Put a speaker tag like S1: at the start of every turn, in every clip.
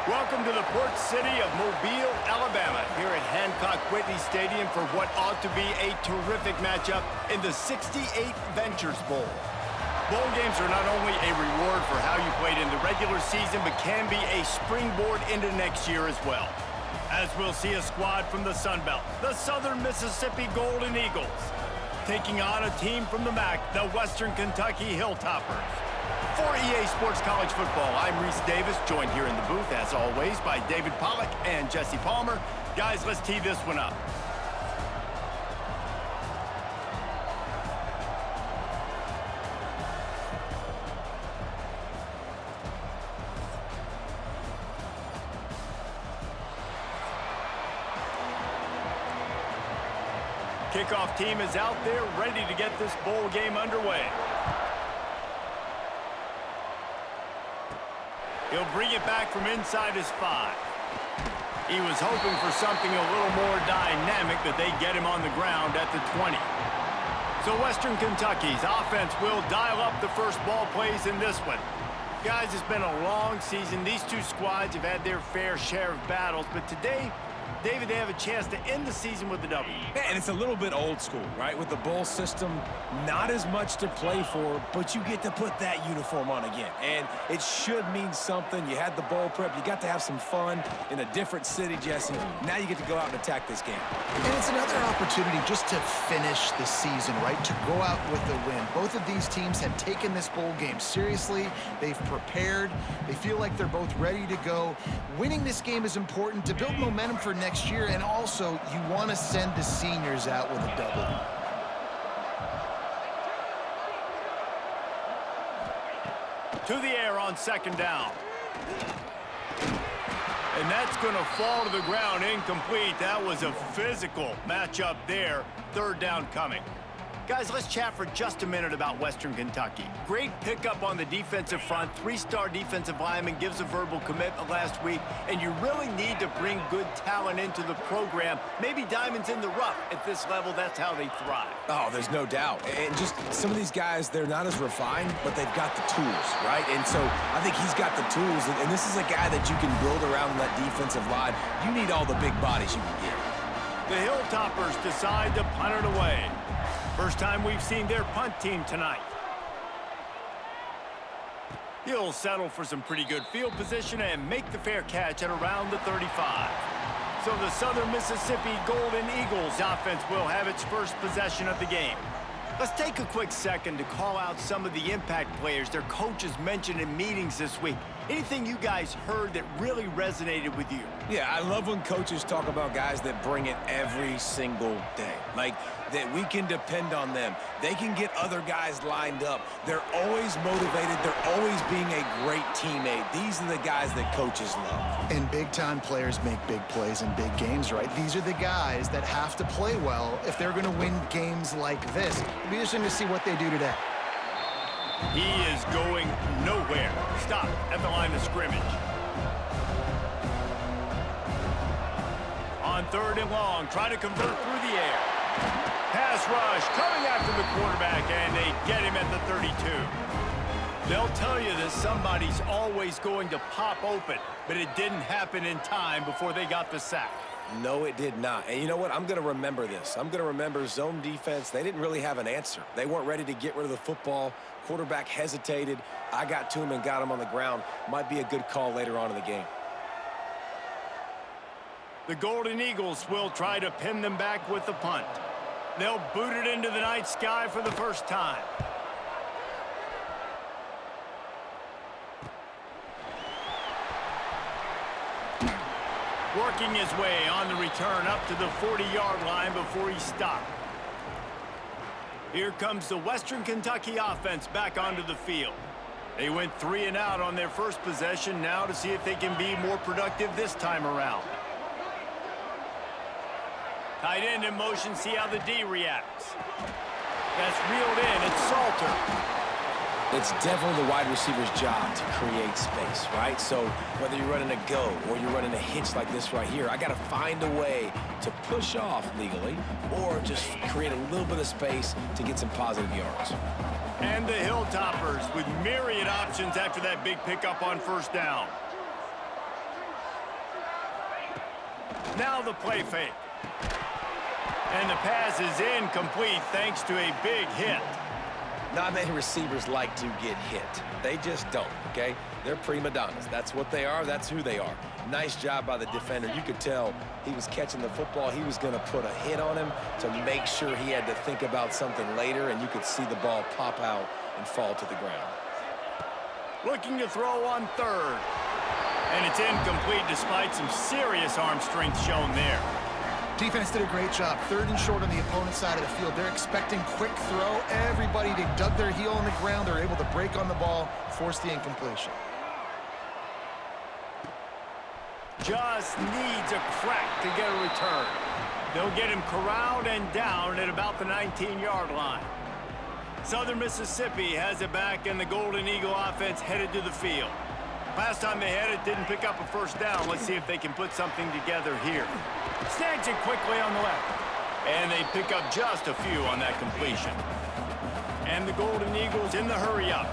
S1: Welcome to the port city of Mobile, Alabama, here at Hancock-Whitney Stadium for what ought to be a terrific matchup in the 68th Ventures Bowl. Bowl games are not only a reward for how you played in the regular season, but can be a springboard into next year as well. As we'll see a squad from the Sun Belt, the Southern Mississippi Golden Eagles, taking on a team from the MAC, the Western Kentucky Hilltoppers. For EA Sports College Football, I'm Reese Davis, joined here in the booth, as always, by David Pollack and Jesse Palmer. Guys, let's tee this one up. Kickoff team is out there, ready to get this bowl game underway. He'll bring it back from inside his 5. He was hoping for something a little more dynamic, but they get him on the ground at the 20. So Western Kentucky's offense will dial up the first ball plays in this one. Guys, it's been a long season. These two squads have had their fair share of battles, but today, David, they have a chance to end the season with a W.
S2: Yeah, and it's a little bit old school, right? With the bowl system, not as much to play for, but you get to put that uniform on again. And it should mean something. You had the bowl prep. You got to have some fun in a different city, Jesse. Now you get to go out and attack this game.
S3: And it's another opportunity just to finish the season, right? To go out with a win. Both of these teams have taken this bowl game seriously. They've prepared. They feel like they're both ready to go. Winning this game is important to build momentum for next year, and also you want to send the seniors out with a double.
S1: To the air on second down. And that's going to fall to the ground incomplete. That was a physical matchup there. Third down coming. Guys, let's chat for just a minute about Western Kentucky. Great pickup on the defensive front. 3-star defensive lineman gives a verbal commitment last week, and you really need to bring good talent into the program. Maybe diamonds in the rough. At this level, that's how they thrive.
S2: Oh, there's no doubt. And just some of these guys, they're not as refined, but they've got the tools, right? And so I think he's got the tools, and this is a guy that you can build around that defensive line. You need all the big bodies you can get.
S1: The Hilltoppers decide to punt it away. First time we've seen their punt team tonight. He'll settle for some pretty good field position and make the fair catch at around the 35. So the Southern Mississippi Golden Eagles offense will have its first possession of the game. Let's take a quick second to call out some of the impact players their coaches mentioned in meetings this week. Anything you guys heard that really resonated with you?
S2: Yeah, I love when coaches talk about guys that bring it every single day. Like, that we can depend on them. They can get other guys lined up. They're always motivated. They're always being a great teammate. These are the guys that coaches love.
S3: And big-time players make big plays in big games, right? These are the guys that have to play well if they're going to win games like this. It'll be interesting to see what they do today.
S1: He is going nowhere. Stop at the line of scrimmage. On third and long, try to convert through the air. Pass rush coming after the quarterback, and they get him at the 32. They'll tell you that somebody's always going to pop open, but it didn't happen in time before they got the sack.
S2: No, it did not. And you know what? I'm going to remember this. I'm going to remember zone defense. They didn't really have an answer. They weren't ready to get rid of the football. Quarterback hesitated. I got to him and got him on the ground. Might be a good call later on in the game.
S1: The Golden Eagles will try to pin them back with the punt. They'll boot it into the night sky for the first time. Working his way on the return up to the 40-yard line before he stopped. Here comes the Western Kentucky offense back onto the field. They went 3 and out on their first possession, now to see if they can be more productive this time around. Tight end in motion, see how the D reacts. That's reeled in, it's Salter.
S2: It's definitely the wide receiver's job to create space, right? So whether you're running a go or you're running a hitch like this right here, I got to find a way to push off legally or just create a little bit of space to get some positive yards.
S1: And the Hilltoppers with myriad options after that big pickup on first down. Now the play fake. And the pass is incomplete thanks to a big hit.
S2: Not many receivers like to get hit. They just don't, okay? They're prima donnas. That's what they are. That's who they are. Nice job by the defender. You could tell he was catching the football. He was going to put a hit on him to make sure he had to think about something later, and you could see the ball pop out and fall to the ground.
S1: Looking to throw on third. And it's incomplete despite some serious arm strength shown there.
S3: Defense did a great job. 3rd and short on the opponent's side of the field. They're expecting quick throw. Everybody, they dug their heel on the ground. They're able to break on the ball, force the incompletion.
S1: Just needs a crack to get a return. They'll get him corralled and down at about the 19-yard line. Southern Mississippi has it back, and the Golden Eagle offense headed to the field. Last time they had it, didn't pick up a first down. Let's see if they can put something together here. Snags it quickly on the left. And they pick up just a few on that completion. And the Golden Eagles in the hurry-up.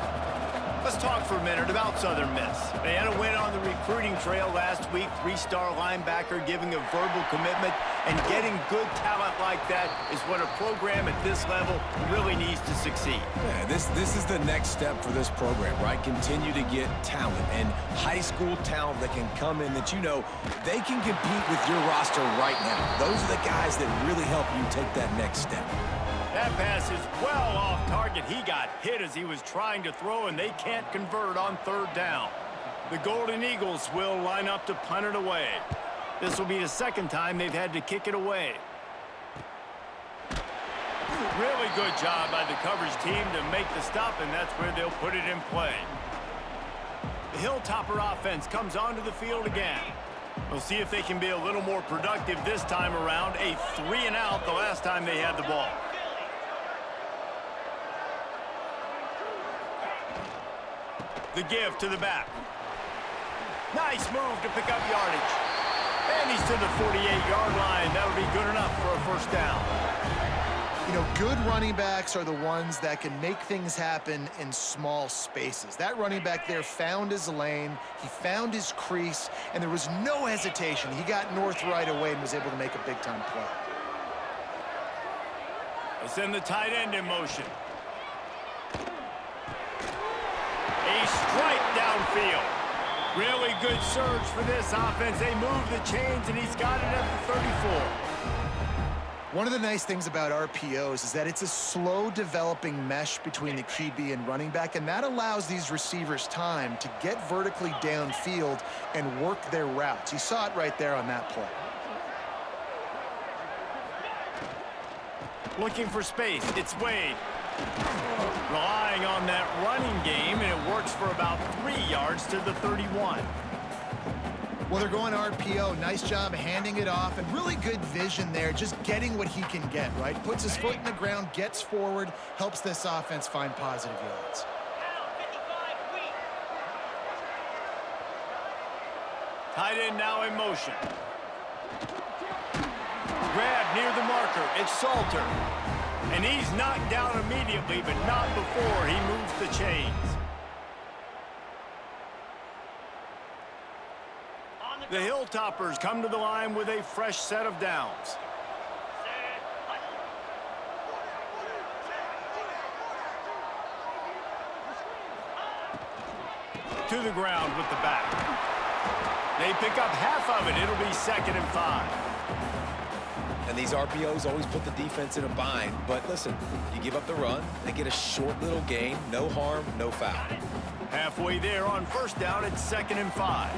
S1: Let's talk for a minute about Southern Miss. They had a win on the recruiting trail last week. 3-star linebacker giving a verbal commitment. And getting good talent like that is what a program at this level really needs to succeed.
S2: Yeah, this is the next step for this program, right? Continue to get talent and high school talent that can come in that you know they can compete with your roster right now. Those are the guys that really help you take that next step.
S1: That pass is well off target. He got hit as he was trying to throw, and they can't convert on 3rd down. The Golden Eagles will line up to punt it away. This will be the 2nd time they've had to kick it away. Really good job by the coverage team to make the stop, and that's where they'll put it in play. The Hilltopper offense comes onto the field again. We'll see if they can be a little more productive this time around. A 3-and-out the last time they had the ball. The give to the back. Nice move to pick up yardage. And he's to the 48-yard line. That'll be good enough for a first down.
S3: You know, good running backs are the ones that can make things happen in small spaces. That running back there found his lane, he found his crease, and there was no hesitation. He got north right away and was able to make a big-time play.
S1: They send the tight end in motion. A strike downfield. Really good surge for this offense. They move the chains, and he's got it at the 34.
S3: One of the nice things about RPOs is that it's a slow developing mesh between the QB and running back, and that allows these receivers time to get vertically downfield and work their routes. You saw it right there on that play.
S1: Looking for space. It's Wade. Relying on that running game, and it works for about 3 yards to the 31.
S3: Well, they're going RPO. Nice job handing it off, and really good vision there, just getting what he can get, right? Puts his foot in the ground, gets forward, helps this offense find positive yards.
S1: Tight end now in motion. Grab near the marker. It's Salter. And he's knocked down immediately, but not before he moves the chains. The Hilltoppers come to the line with a fresh set of downs. To the ground with the back. They pick up half of it. It'll be 2nd and 5.
S2: And these RPOs always put the defense in a bind. But listen, you give up the run, they get a short little gain, no harm, no foul.
S1: Halfway there on 1st down, it's 2nd and 5.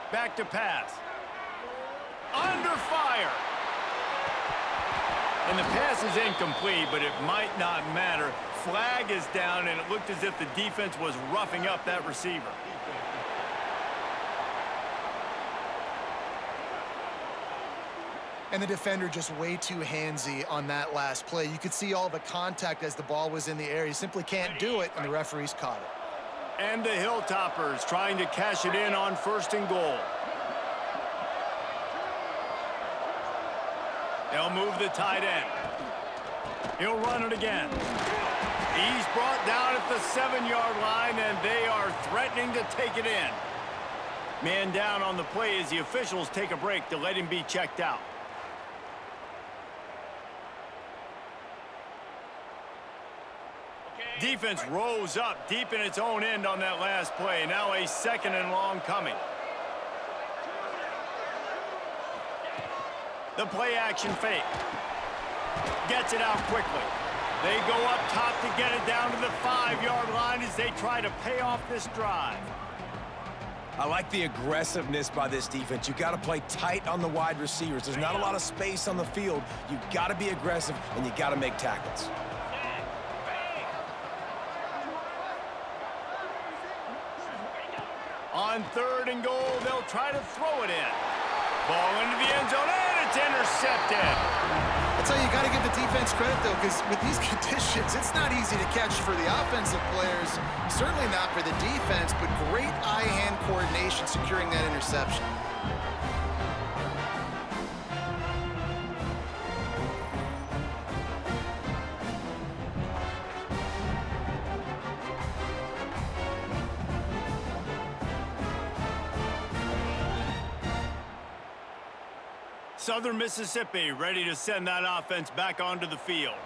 S1: Back to pass. Under fire. And the pass is incomplete, but it might not matter. Flag is down, and it looked as if the defense was roughing up that receiver.
S3: And the defender just way too handsy on that last play. You could see all the contact as the ball was in the air. He simply can't do it, and the referees caught it.
S1: And the Hilltoppers trying to cash it in on 1st and goal. They'll move the tight end. He'll run it again. He's brought down at the 7-yard line, and they are threatening to take it in. Man down on the play as the officials take a break to let him be checked out. Defense rose up deep in its own end on that last play. Now a 2nd and long coming. The play action fake. Gets it out quickly. They go up top to get it down to the 5-yard line as they try to pay off this drive.
S2: I like the aggressiveness by this defense. You got to play tight on the wide receivers. There's not a lot of space on the field. You got to be aggressive, and you got to make tackles.
S1: On 3rd and goal, they'll try to throw it in. Ball into the end zone, and it's intercepted.
S3: That's how you got to give the defense credit, though, because with these conditions, it's not easy to catch for the offensive players, certainly not for the defense, but great eye-hand coordination securing that interception.
S1: Southern Mississippi ready to send that offense back onto the field.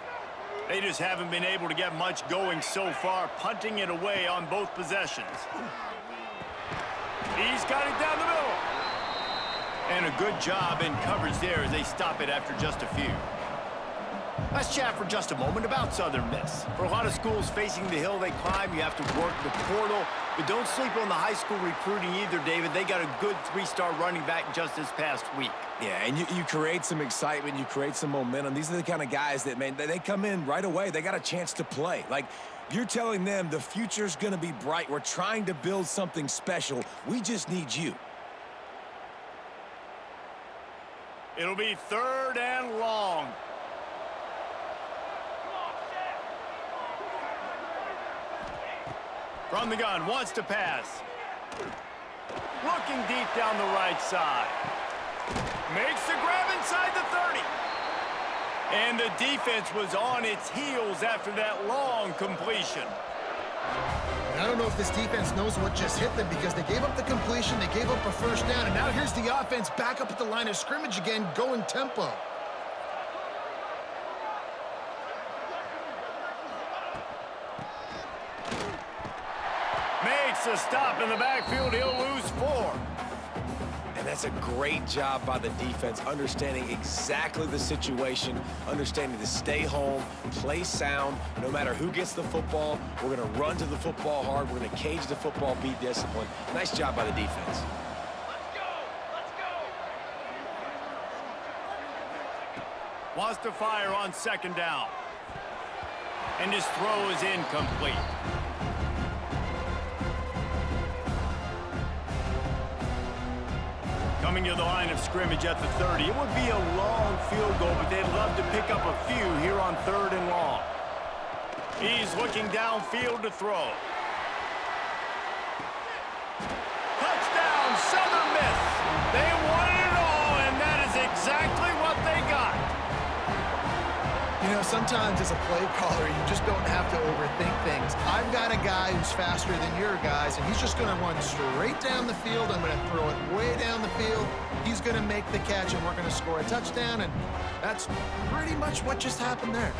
S1: They just haven't been able to get much going so far, punting it away on both possessions. He's got it down the middle. And a good job in coverage there as they stop it after just a few. Let's chat for just a moment about Southern Miss. For a lot of schools facing the hill they climb, you have to work the portal. But don't sleep on the high school recruiting either, David. They got a good 3-star running back just this past week.
S2: Yeah, and you create some excitement, you create some momentum. These are the kind of guys that, man, they come in right away. They got a chance to play. Like, you're telling them the future's going to be bright. We're trying to build something special. We just need you.
S1: It'll be 3rd and long. From the gun, wants to pass. Looking deep down the right side. Makes the grab inside the 30. And the defense was on its heels after that long completion.
S3: I don't know if this defense knows what just hit them because they gave up the completion, they gave up a 1st down, and now here's the offense back up at the line of scrimmage again, going tempo.
S1: Makes a stop in the backfield. He'll lose 4.
S2: And that's a great job by the defense, understanding exactly the situation, understanding to stay home, play sound. No matter who gets the football, we're going to run to the football hard. We're going to cage the football, be disciplined. Nice job by the defense.
S1: Wants to fire on 2nd down. And his throw is incomplete. Coming to the line of scrimmage at the 30. It would be a long field goal, but they'd love to pick up a few here on 3rd and long. He's looking downfield to throw. Touchdown, Southern Miss. They wanted it all, and that is exactly what they got.
S3: You know, sometimes as a play caller, you just don't have to overthink things. I've got a guy who's faster than your guys, and he's just going to run straight down the field. I'm going to throw it way down the field. He's going to make the catch, and we're going to score a touchdown, and that's pretty much what just happened there.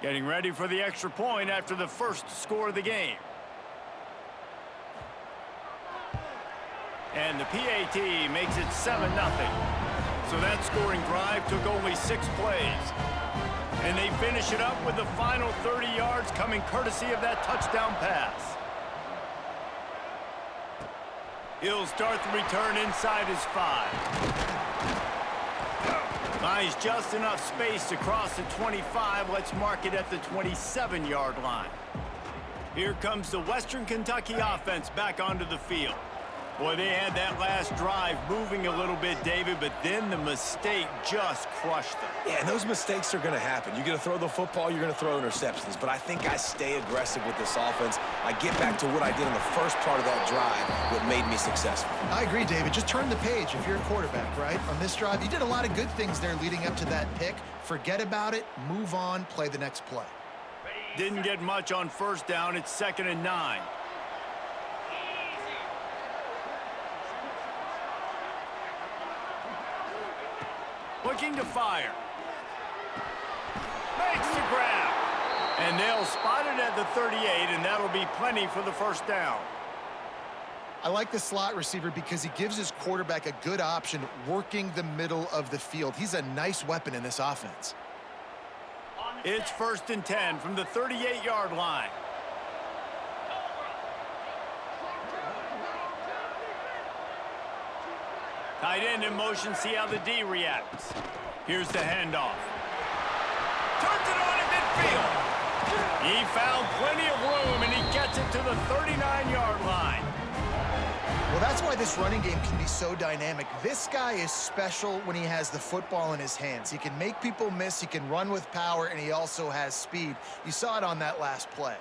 S1: Getting ready for the extra point after the first score of the game. And the PAT makes it 7-0. So that scoring drive took only 6 plays. And they finish it up with the final 30 yards coming courtesy of that touchdown pass. He'll start the return inside his 5. Finds just enough space to cross the 25. Let's mark it at the 27-yard line. Here comes the Western Kentucky offense back onto the field. Boy, they had that last drive moving a little bit, David, but then the mistake just crushed them.
S2: Yeah, and those mistakes are going to happen. You're going to throw the football, you're going to throw interceptions. But I think I stay aggressive with this offense. I get back to what I did in the first part of that drive, what made me successful.
S3: I agree, David. Just turn the page if you're a quarterback, right? On this drive, you did a lot of good things there leading up to that pick. Forget about it, move on, play the next play.
S1: Didn't get much on first down. It's 2nd and 9. Looking to fire. Makes the grab. And they'll spot it at the 38, and that'll be plenty for the first down.
S3: I like the slot receiver because he gives his quarterback a good option working the middle of the field. He's a nice weapon in this offense.
S1: It's 1st and 10 from the 38-yard line. Tight end in motion, see how the D reacts. Here's the handoff. Turns it on in midfield. He found plenty of room, and he gets it to the 39-yard line.
S3: Well, that's why this running game can be so dynamic. This guy is special when he has the football in his hands. He can make people miss, he can run with power, and he also has speed. You saw it on that last play.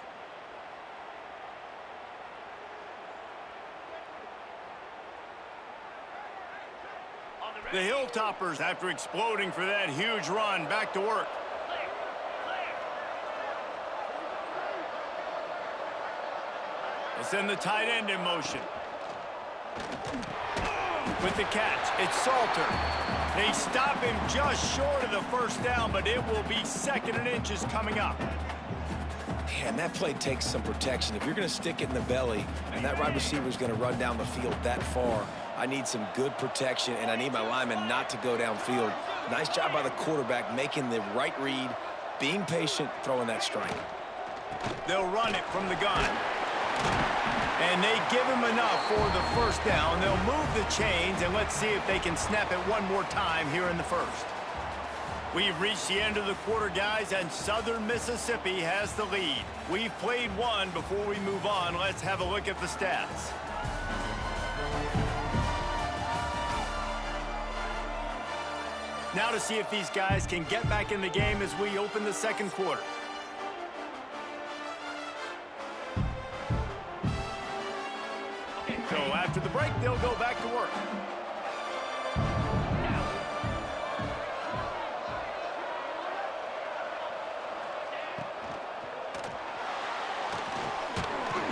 S1: The Hilltoppers, after exploding for that huge run, back to work. They send the tight end in motion. With the catch, it's Salter. They stop him just short of the first down, but it will be 2nd and inches coming up.
S2: And that play takes some protection. If you're going to stick it in the belly and that wide receiver is going to run down the field that far, I need some good protection, and I need my lineman not to go downfield. Nice job by the quarterback making the right read, being patient, throwing that strike.
S1: They'll run it from the gun. And they give him enough for the first down. They'll move the chains, and let's see if they can snap it one more time here in the first. We've reached the end of the quarter, guys, and Southern Mississippi has the lead. We've played one. Before we move on, let's have a look at the stats. Now to see if these guys can get back in the game as we open the second quarter. So after the break, they'll go back to work.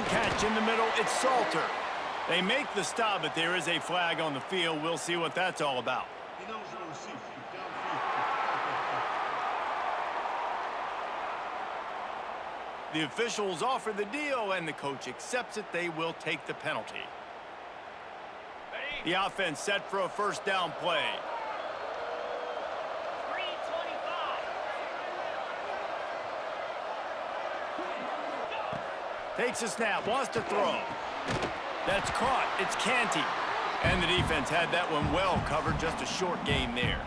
S1: Catch in the middle, it's Salter. They make the stop, but there is a flag on the field. We'll see what that's all about. The officials offer the deal, and the coach accepts it. They will take the penalty. The offense set for a first down play. 325. Takes a snap, wants to throw. That's caught. It's Canty. And the defense had that one well covered. Just a short gain there.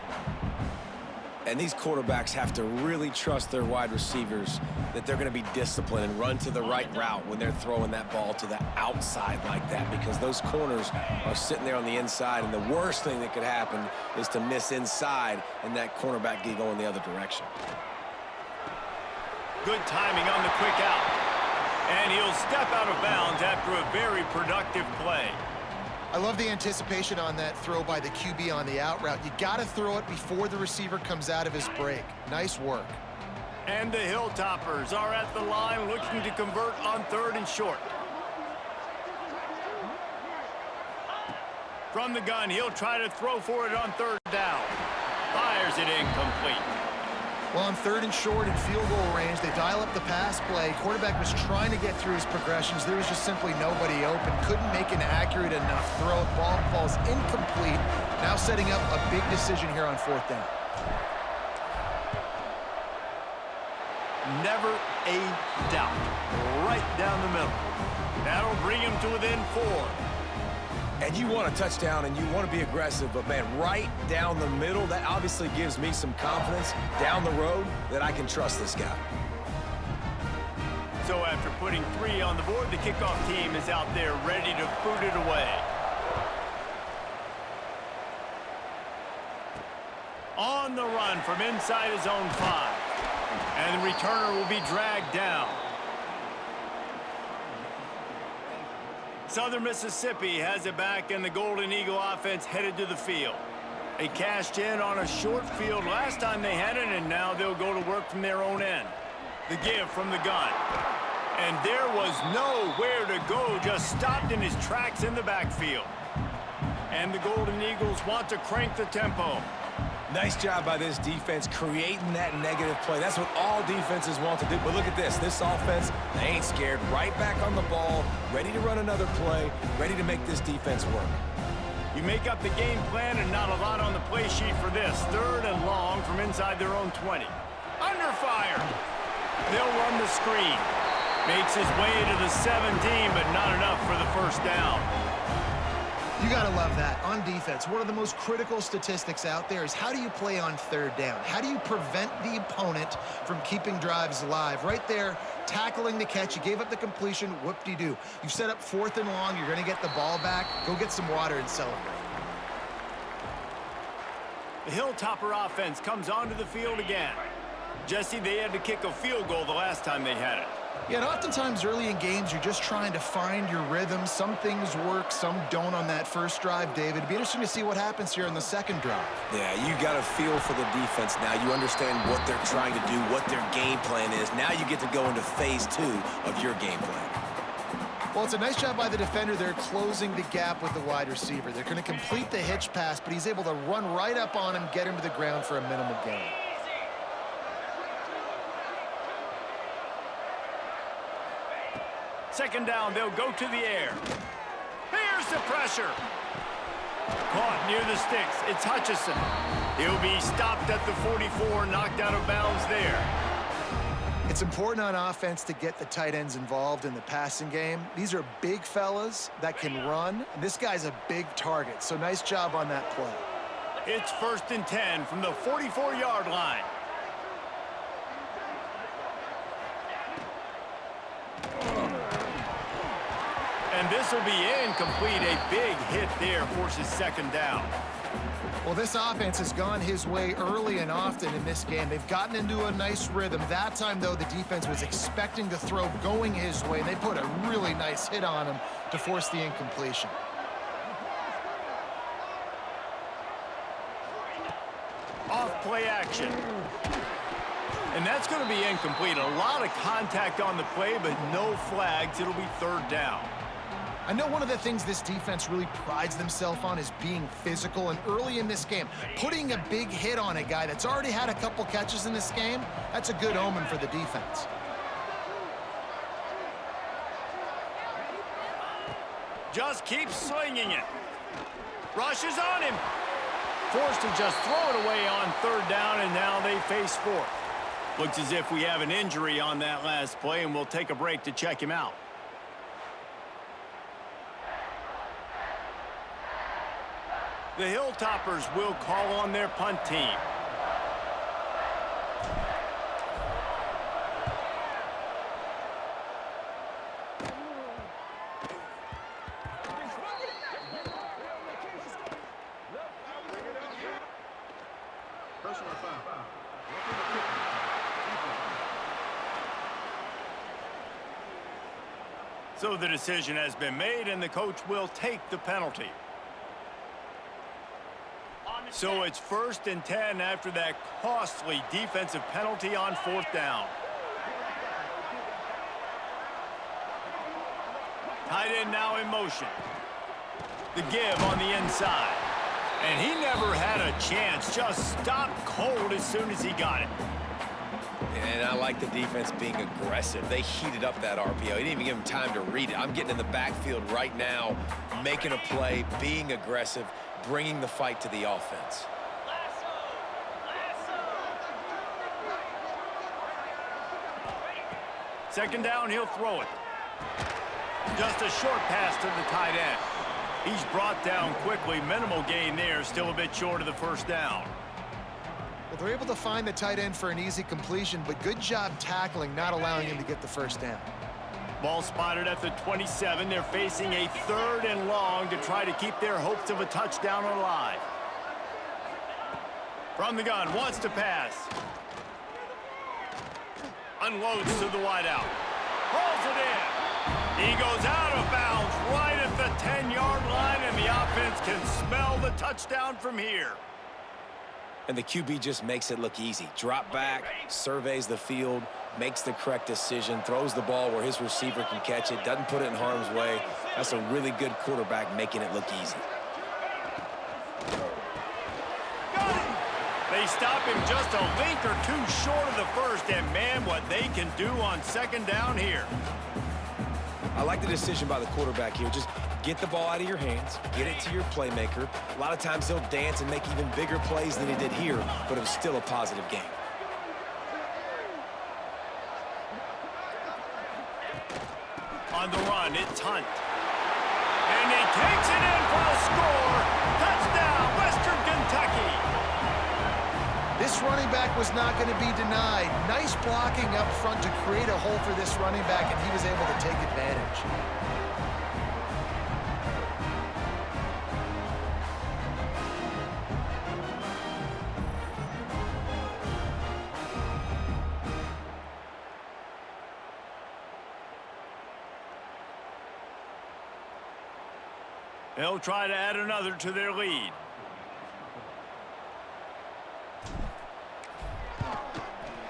S2: And these quarterbacks have to really trust their wide receivers that they're going to be disciplined and run to the right route when they're throwing that ball to the outside like that, because those corners are sitting there on the inside, and the worst thing that could happen is to miss inside and that cornerback get going the other direction.
S1: Good timing on the quick out. And he'll step out of bounds after a very productive play.
S3: I love the anticipation on that throw by the QB on the out route. You got to throw it before the receiver comes out of his break. Nice work.
S1: And the Hilltoppers are at the line looking to convert on 3rd and short. From the gun, he'll try to throw for it on 3rd down. Fires it incomplete.
S3: Well, on 3rd and short and field goal range, they dial up the pass play. Quarterback was trying to get through his progressions. There was just simply nobody open. Couldn't make an accurate enough throw. Ball falls incomplete. Now setting up a big decision here on 4th down.
S1: Never a doubt. Right down the middle. That'll bring him to within 4.
S2: And you want a touchdown and you want to be aggressive, but man, right down the middle, that obviously gives me some confidence down the road that I can trust this guy.
S1: So after putting 3 on the board, the kickoff team is out there ready to boot it away. On the run from inside his own 5. And the returner will be dragged down. Southern Mississippi has it back, and the Golden Eagle offense headed to the field. They cashed in on a short field last time they had it, and now they'll go to work from their own end. The give from the gun. And there was nowhere to go, just stopped in his tracks in the backfield. And the Golden Eagles want to crank the tempo.
S2: Nice job by this defense creating that negative play. That's what all defenses want to do. But look at this. This offense, they ain't scared. Right back on the ball, ready to run another play, ready to make this defense work.
S1: You make up the game plan and not a lot on the play sheet for this. 3rd and long from inside their own 20. Under fire. They'll run the screen. Makes his way to the 17, but not enough for the first down.
S3: You got to love that. On defense, one of the most critical statistics out there is how do you play on 3rd down? How do you prevent the opponent from keeping drives alive? Right there, tackling the catch. You gave up the completion. Whoop-de-doo. You've set up 4th and long. You're going to get the ball back. Go get some water and celebrate.
S1: The Hilltopper offense comes onto the field again. Jesse, they had to kick a field goal the last time they had it.
S3: Yeah, and oftentimes early in games, you're just trying to find your rhythm. Some things work, some don't on that first drive, David. It'd be interesting to see what happens here in the second drive.
S2: Yeah, you got a feel for the defense now. You understand what they're trying to do, what their game plan is. Now you get to go into phase 2 of your game plan.
S3: Well, it's a nice job by the defender. They're closing the gap with the wide receiver. They're going to complete the hitch pass, but he's able to run right up on him, get him to the ground for a minimal gain.
S1: Second down, they'll go to the air. Here's the pressure. Caught near the sticks. It's Hutchison. He'll be stopped at the 44, knocked out of bounds there.
S3: It's important on offense to get the tight ends involved in the passing game. These are big fellas that can run. And this guy's a big target, so nice job on that play.
S1: It's 1st and 10 from the 44-yard line. And this will be incomplete. A big hit there forces 2nd down.
S3: Well, this offense has gone his way early and often in this game. They've gotten into a nice rhythm. That time, though, the defense was expecting the throw going his way, and they put a really nice hit on him to force the incompletion.
S1: Off play action. And that's going to be incomplete. A lot of contact on the play, but no flags. It'll be 3rd down.
S3: I know one of the things this defense really prides themselves on is being physical, and early in this game, putting a big hit on a guy that's already had a couple catches in this game, that's a good omen for the defense.
S1: Just keeps slinging it. Rushes on him. Forced to just throw it away on 3rd down, and now they face 4th. Looks as if we have an injury on that last play, and we'll take a break to check him out. The Hilltoppers will call on their punt team. So the decision has been made, and the coach will take the penalty. So it's 1st and 10 after that costly defensive penalty on 4th down. Tight end now in motion. The give on the inside. And he never had a chance. Just stopped cold as soon as he got it.
S2: And I like the defense being aggressive. They heated up that RPO. He didn't even give him time to read it. I'm getting in the backfield right now, making a play, being aggressive, bringing the fight to the offense.
S1: Second down, he'll throw it. Just a short pass to the tight end. He's brought down quickly. Minimal gain there, still a bit short of the 1st down.
S3: Well, they're able to find the tight end for an easy completion, but good job tackling, not allowing him to get the 1st down.
S1: Ball spotted at the 27. They're facing a 3rd and long to try to keep their hopes of a touchdown alive. From the gun, wants to pass. Unloads to the wideout. Pulls it in. He goes out of bounds right at the 10-yard line, and the offense can smell the touchdown from here.
S2: And the QB just makes it look easy. Drop back, surveys the field, makes the correct decision, throws the ball where his receiver can catch it, doesn't put it in harm's way. That's a really good quarterback making it look easy.
S1: They stop him just a link or two short of the first, and man, what they can do on second down here.
S2: I like the decision by the quarterback here. Just get the ball out of your hands, get it to your playmaker. A lot of times he'll dance and make even bigger plays than he did here, but it was still a positive game.
S1: On the run, it's Hunt. And he takes it in for the score. Touchdown, Western Kentucky.
S3: This running back was not going to be denied. Nice blocking up front to create a hole for this running back, and he was able to take advantage.
S1: They'll try to add another to their lead.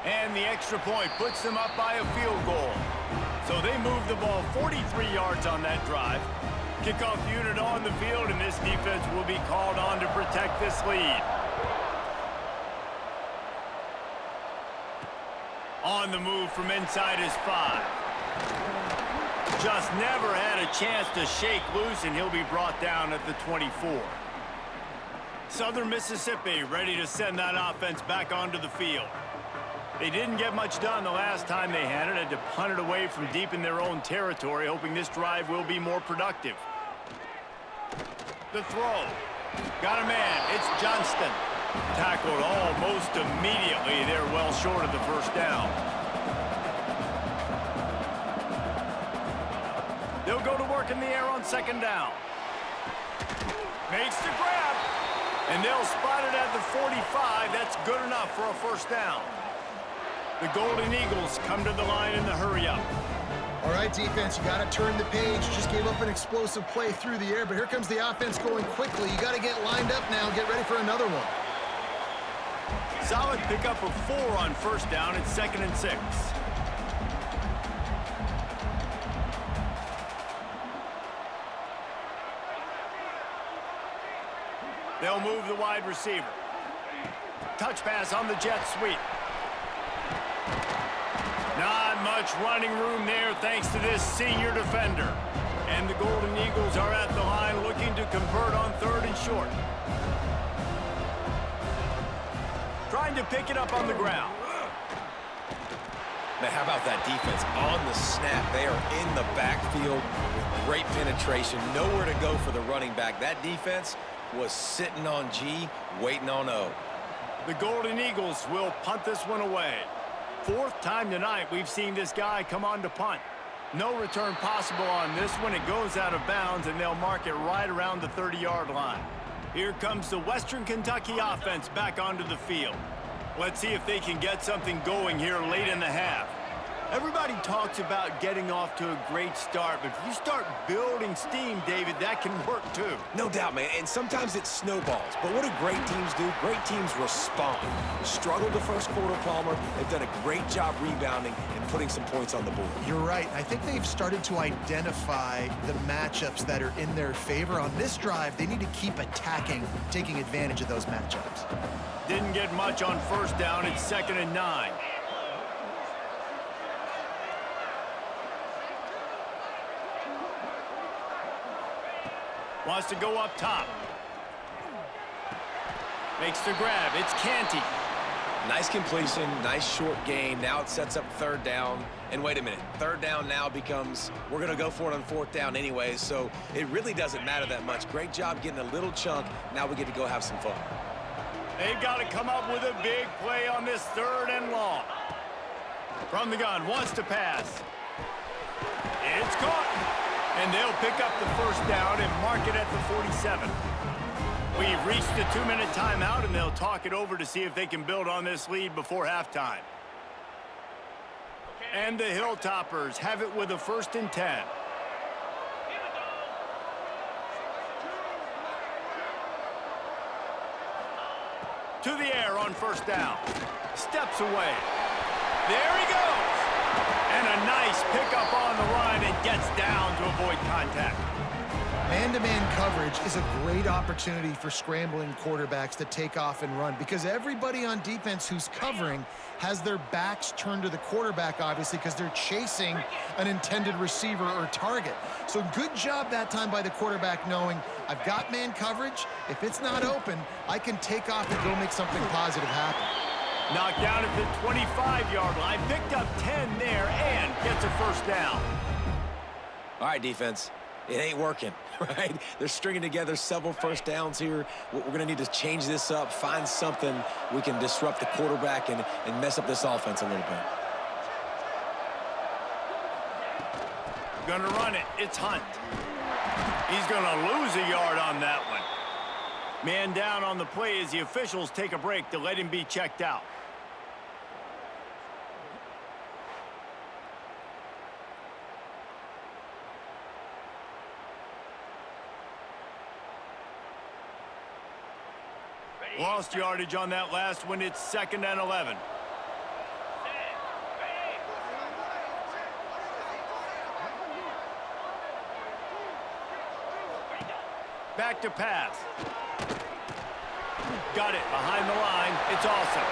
S1: And the extra point puts them up by a field goal. So they move the ball 43 yards on that drive. Kickoff unit on the field, and this defense will be called on to protect this lead. On the move from inside his 5. Just never had a chance to shake loose, and he'll be brought down at the 24. Southern Mississippi ready to send that offense back onto the field. They didn't get much done the last time they had it. Had to punt it away from deep in their own territory, hoping this drive will be more productive. The throw. Got a man. It's Johnston. Tackled almost immediately. They're well short of the first down. They'll go to work in the air on second down. Makes the grab. And they'll spot it at the 45. That's good enough for a first down. The Golden Eagles come to the line in the hurry-up.
S3: All right, defense, you got to turn the page. Just gave up an explosive play through the air, but here comes the offense going quickly. You got to get lined up now and get ready for another one.
S1: Solid pickup of 4 on first down. It's 2nd and 6. They'll move the wide receiver. Touch pass on the jet sweep. Not much running room there thanks to this senior defender. And the Golden Eagles are at the line looking to convert on 3rd and short. Trying to pick it up on the ground.
S2: Man, how about that defense? On the snap, they are in the backfield with great penetration. Nowhere to go for the running back. That defense was sitting on G, waiting on O.
S1: The Golden Eagles will punt this one away. 4th time tonight we've seen this guy come on to punt. No return possible on this one. It goes out of bounds, and they'll mark it right around the 30-yard line. Here comes the Western Kentucky offense back onto the field. Let's see if they can get something going here late in the half. Everybody talks about getting off to a great start, but if you start building steam, David, that can work too.
S2: No doubt, man, and sometimes it snowballs. But what do great teams do? Great teams respond. Struggled the first quarter, Palmer. They've done a great job rebounding and putting some points on the board.
S3: You're right. I think they've started to identify the matchups that are in their favor. On this drive, they need to keep attacking, taking advantage of those matchups.
S1: Didn't get much on first down. It's 2nd and 9. Wants to go up top. Makes the grab. It's Canty.
S2: Nice completion, nice short gain. Now it sets up 3rd down. And wait a minute, 3rd down now becomes, we're going to go for it on 4th down anyways, so it really doesn't matter that much. Great job getting a little chunk. Now we get to go have some fun.
S1: They've got to come up with a big play on this 3rd and long. From the gun, wants to pass. It's caught. And they'll pick up the first down and mark it at the 47. We've reached the 2-minute timeout, and they'll talk it over to see if they can build on this lead before halftime. And the Hilltoppers have it with a 1st and 10. To the air on 1st down. Steps away. There he goes. And a nice pickup on the run and gets down to avoid contact.
S3: Man-to-man coverage is a great opportunity for scrambling quarterbacks to take off and run because everybody on defense who's covering has their backs turned to the quarterback, obviously, because they're chasing an intended receiver or target. So good job that time by the quarterback knowing I've got man coverage. If it's not open, I can take off and go make something positive happen.
S1: Knocked down at the 25-yard line, picked up 10 there, and gets a 1st down.
S2: All right, defense. It ain't working, right? They're stringing together several 1st downs here. We're going to need to change this up, find something we can disrupt the quarterback and mess up this offense a little bit.
S1: Gonna run it. It's Hunt. He's going to lose a yard on that one. Man down on the play as the officials take a break to let him be checked out. Lost yardage on that last one. It's 2nd and 11. Back to pass. Got it behind the line. It's awesome.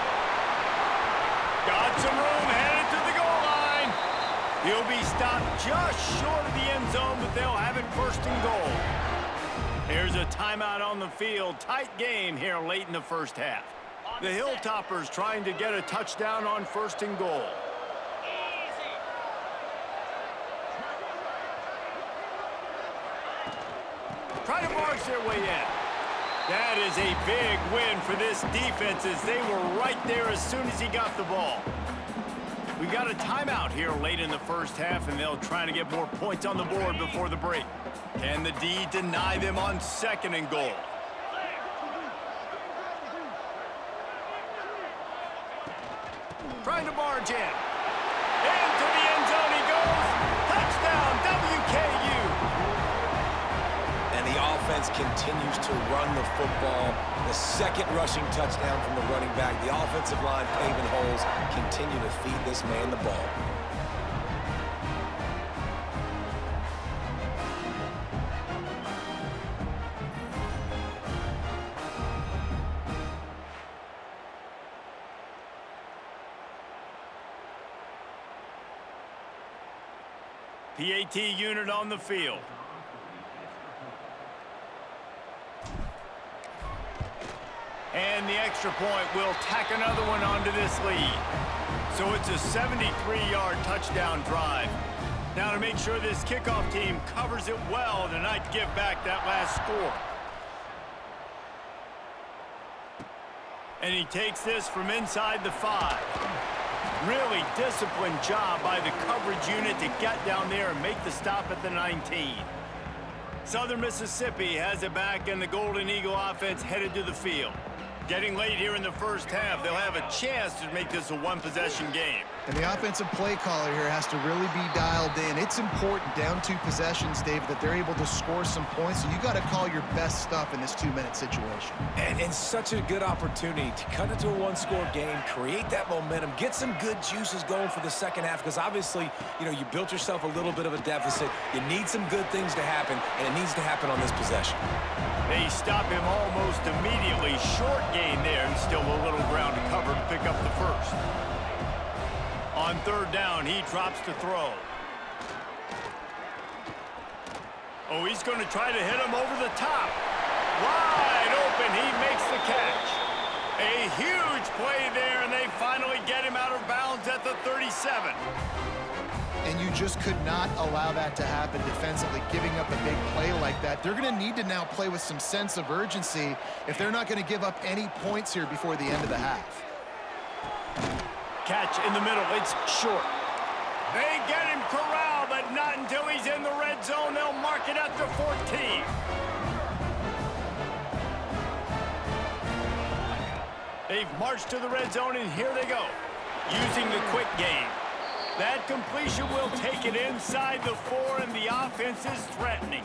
S1: Got some room, headed to the goal line. He'll be stopped just short of the end zone, but they'll have it 1st and goal. Here's a timeout on the field. Tight game here late in the 1st half. The Hilltoppers trying to get a touchdown on 1st and goal. Try to march their way in. That is a big win for this defense as they were right there as soon as he got the ball. We got a timeout here late in the 1st half, and they'll try to get more points on the board before the break. Can the D deny them on 2nd and goal? Trying to barge in. Into the end zone he goes. Touchdown, WKU.
S2: And the offense continues to run the football. The 2nd rushing touchdown from the running back. The offensive line paving holes. Continue to feed this man the ball.
S1: PAT unit on the field. And the extra point will tack another one onto this lead. So it's a 73-yard touchdown drive. Now to make sure this kickoff team covers it well to not give back that last score. And he takes this from inside the 5. Really disciplined job by the coverage unit to get down there and make the stop at the 19. Southern Mississippi has it back, and the Golden Eagle offense headed to the field. Getting late here in the 1st half, they'll have a chance to make this a one-possession game.
S3: And the offensive play caller here has to really be dialed in. It's important down 2 possessions, David, that they're able to score some points. So you got to call your best stuff in this 2-minute situation.
S2: And such a good opportunity to cut into a 1-score game, create that momentum, get some good juices going for the 2nd half, because obviously, you know, you built yourself a little bit of a deficit. You need some good things to happen, and it needs to happen on this possession.
S1: They stop him almost immediately. Short gain there, and still a little ground to cover to pick up the 1st. On 3rd down, he drops to throw. Oh, he's going to try to hit him over the top. Wide open, he makes the catch. A huge play there, and they finally get him out of bounds at the 37.
S3: And you just could not allow that to happen defensively, giving up a big play like that. They're going to need to now play with some sense of urgency if they're not going to give up any points here before the end of the half.
S1: Catch in the middle, it's short. They get him corralled, but not until he's in the red zone. They'll mark it at the 14. They've marched to the red zone, and here they go, using the quick game. That completion will take it inside the 4, and the offense is threatening.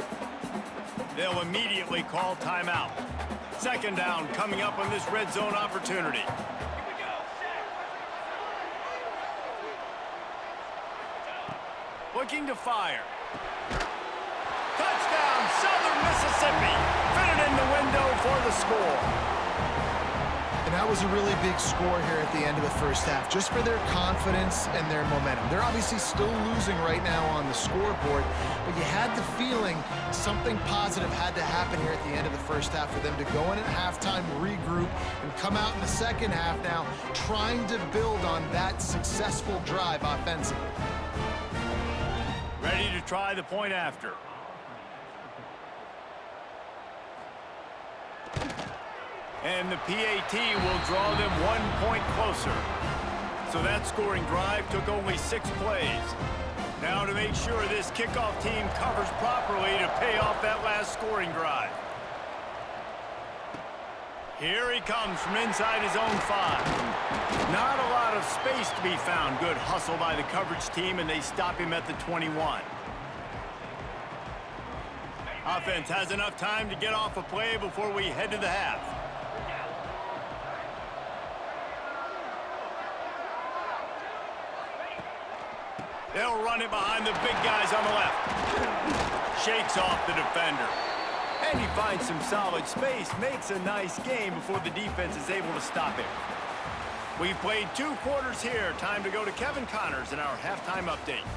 S1: They'll immediately call timeout. Second down coming up on this red zone opportunity. Looking to fire. Touchdown, Southern Mississippi. Fit it in the window for the score.
S3: And that was a really big score here at the end of the first half, just for their confidence and their momentum. They're obviously still losing right now on the scoreboard, but you had the feeling something positive had to happen here at the end of the first half for them to go in at halftime, regroup, and come out in the second half now trying to build on that successful drive offensively.
S1: Ready to try the point after. And the PAT will draw them 1 point closer. So that scoring drive took only 6 plays. Now to make sure this kickoff team covers properly to pay off that last scoring drive. Here he comes from inside his own 5. Not a lot of space to be found. Good hustle by the coverage team, and they stop him at the 21. Offense has enough time to get off a play before we head to the half. They'll run it behind the big guys on the left. Shakes off the defender. And he finds some solid space, makes a nice game before the defense is able to stop him. We've played 2 quarters here. Time to go to Kevin Connors in our halftime update.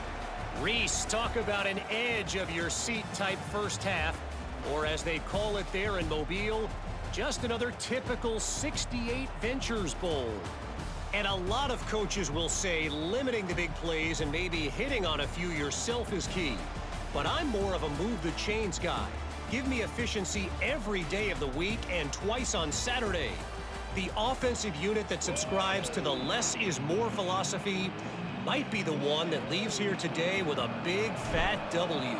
S4: Reese, talk about an edge of your seat type first half, or as they call it there in Mobile, just another typical 68 Ventures Bowl. And a lot of coaches will say limiting the big plays and maybe hitting on a few yourself is key. But I'm more of a move the chains guy. Give me efficiency every day of the week and twice on Saturday. The offensive unit that subscribes to the less is more philosophy might be the one that leaves here today with a big fat W.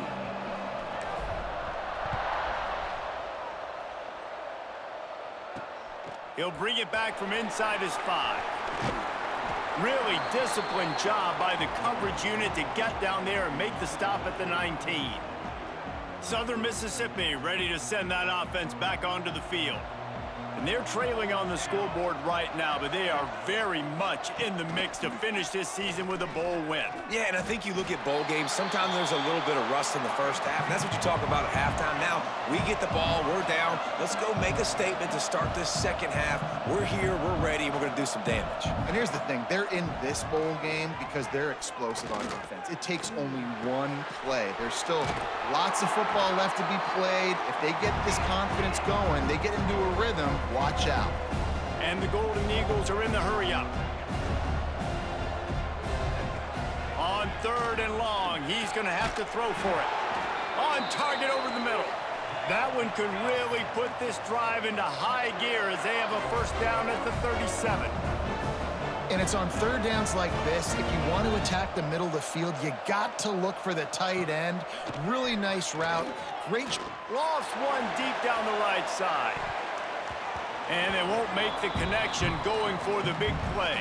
S1: He'll bring it back from inside his 5. Really disciplined job by the coverage unit to get down there and make the stop at the 19. Southern Mississippi ready to send that offense back onto the field. And they're trailing on the scoreboard right now, but they are very much in the mix to finish this season with a bowl win.
S2: Yeah, and I think you look at bowl games, sometimes there's a little bit of rust in the first half, and that's what you talk about at halftime. Now, we get the ball, we're down. Let's go make a statement to start this second half. We're here, we're ready, we're going to do some damage.
S3: And here's the thing, they're in this bowl game because they're explosive on defense. It takes only 1 play. There's still lots of football left to be played. If they get this confidence going, they get into a rhythm, watch out.
S1: And the Golden Eagles are in the hurry-up. On 3rd and long, he's going to have to throw for it. On target over the middle. That one could really put this drive into high gear as they have a first down at the 37.
S3: And it's on 3rd downs like this, if you want to attack the middle of the field, you got to look for the tight end. Really nice route. Great.
S1: Lost one deep down the right side. And they won't make the connection going for the big play.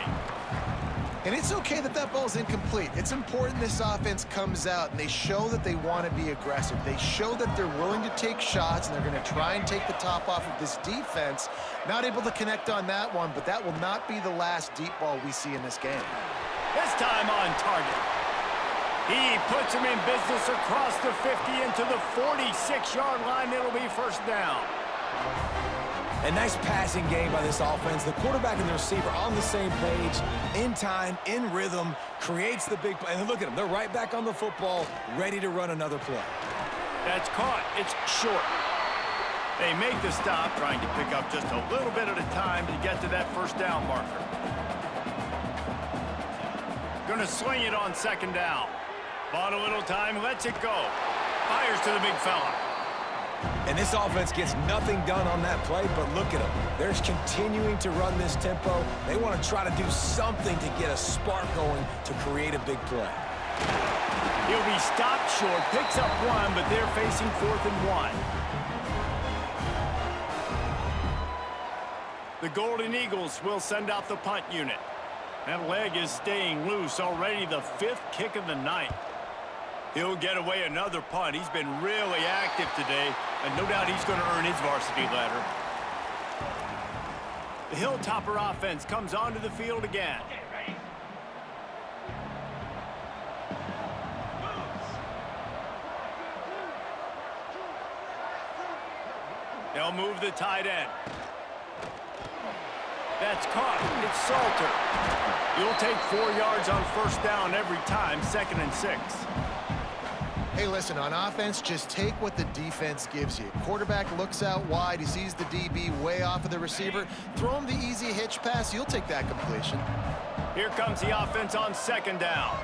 S3: And it's okay that that ball's incomplete. It's important this offense comes out and they show that they want to be aggressive. They show that they're willing to take shots and they're going to try and take the top off of this defense. Not able to connect on that one, but that will not be the last deep ball we see in this game.
S1: This time on target. He puts him in business across the 50 into the 46-yard line. It'll be first down.
S2: A nice passing game by this offense. The quarterback and the receiver on the same page, in time, in rhythm, creates the big play. And look at them. They're right back on the football, ready to run another play.
S1: That's caught. It's short. They make the stop, trying to pick up just a little bit at a time to get to that first down marker. Going to swing it on 2nd down. Bought a little time, lets it go. Fires to the big fella.
S2: And this offense gets nothing done on that play, but look at them. They're continuing to run this tempo. They want to try to do something to get a spark going to create a big play.
S1: He'll be stopped short, picks up 1, but they're facing 4th and 1. The Golden Eagles will send out the punt unit. That leg is staying loose, already the 5th kick of the night. He'll get away another punt. He's been really active today, and no doubt he's going to earn his varsity letter. The Hilltopper offense comes onto the field again. They'll move the tight end. That's caught. It's Salter. You'll take 4 yards on first down every time, 2nd and 6.
S3: Hey, listen, on offense, just take what the defense gives you. Quarterback looks out wide. He sees the DB way off of the receiver. Throw him the easy hitch pass. You'll take that completion.
S1: Here comes the offense on 2nd down.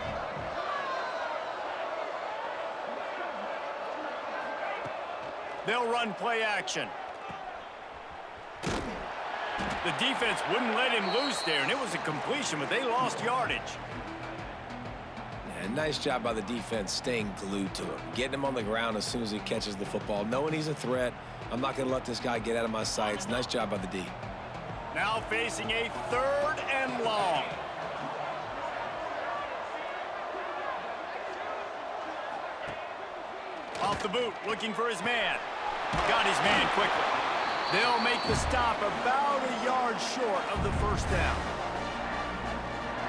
S1: They'll run play action. The defense wouldn't let him loose there, and it was a completion, but they lost yardage.
S2: And nice job by the defense staying glued to him, getting him on the ground as soon as he catches the football, knowing he's a threat. I'm not going to let this guy get out of my sights. Nice job by the D.
S1: Now facing a 3rd and long. Off the boot, looking for his man. Got his man quickly. They'll make the stop about a yard short of the first down.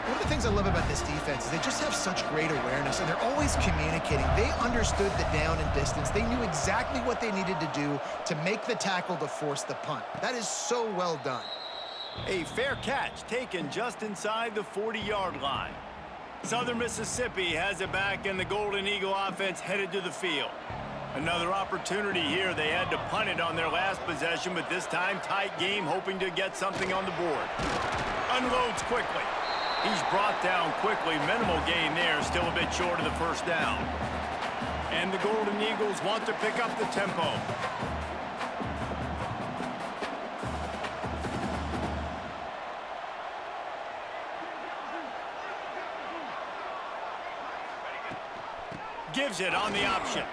S3: One of the things I love about this defense is they just have such great awareness, and they're always communicating. They understood the down and distance. They knew exactly what they needed to do to make the tackle to force the punt. That is so well done.
S1: A fair catch taken just inside the 40-yard line. Southern Mississippi has it back, and the Golden Eagle offense headed to the field. Another opportunity here. They had to punt it on their last possession, but this time tight game, hoping to get something on the board. Unloads quickly. He's brought down quickly. Minimal gain there, still a bit short of the first down. And the Golden Eagles want to pick up the tempo. Gives it on the option.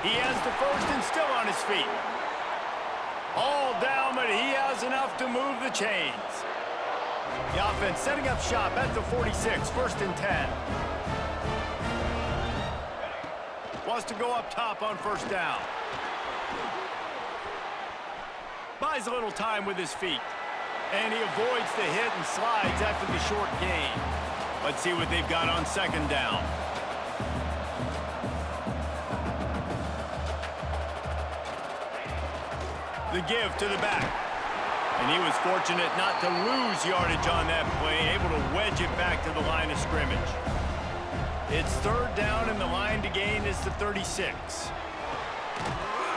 S1: He has the first and still on his feet. All down, but he has enough to move the chains. The offense setting up shop at the 46, 1st and 10. Wants to go up top on first down. Buys a little time with his feet. And he avoids the hit and slides after the short gain. Let's see what they've got on 2nd down. The give to the back. And he was fortunate not to lose yardage on that play, able to wedge it back to the line of scrimmage. It's 3rd down, and the line to gain is the 36.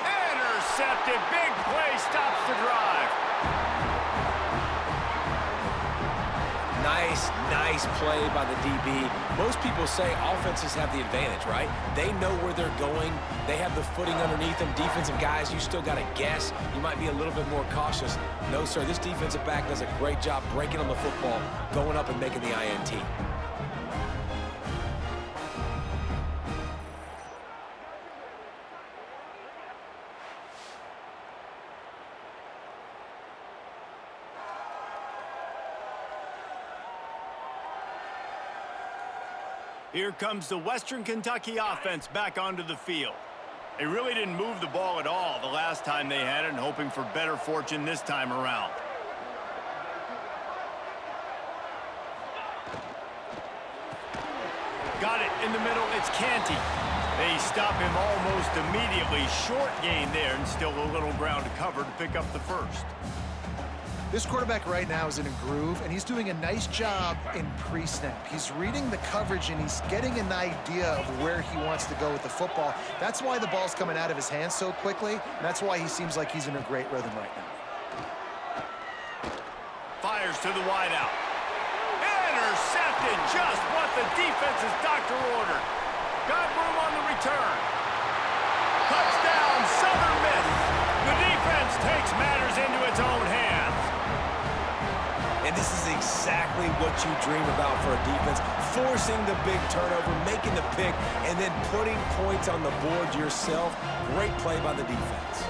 S1: Intercepted. Big play stops the drive.
S2: Nice play by the DB. Most people say offenses have the advantage, right? They know where they're going. They have the footing underneath them. Defensive guys, you still got to guess. You might be a little bit more cautious. No, sir, this defensive back does a great job breaking on the football, going up and making the INT.
S1: Here comes the Western Kentucky offense back onto the field. They really didn't move the ball at all the last time they had it, and hoping for better fortune this time around. Got it in the middle. It's Canty. They stop him almost immediately. Short gain there, and still a little ground to cover to pick up the first.
S3: This quarterback right now is in a groove, and he's doing a nice job in pre-snap. He's reading the coverage, and he's getting an idea of where he wants to go with the football. That's why the ball's coming out of his hands so quickly, and that's why he seems like he's in a great rhythm right now.
S1: Fires to the wideout. Intercepted, just what the defense's doctor ordered. Got room on the return. Touchdown, Southern Miss. The defense takes matters into its own hands.
S2: And this is exactly what you dream about for a defense. Forcing the big turnover, making the pick, and then putting points on the board yourself. Great play by the defense.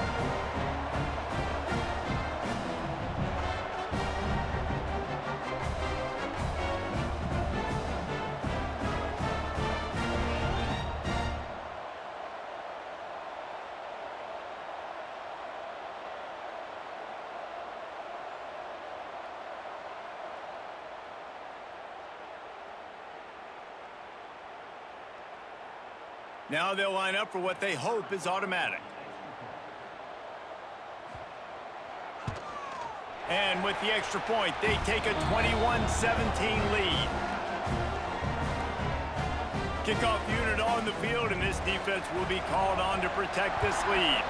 S1: Now they'll line up for what they hope is automatic. And with the extra point, they take a 21-17 lead. Kickoff unit on the field, and this defense will be called on to protect this lead.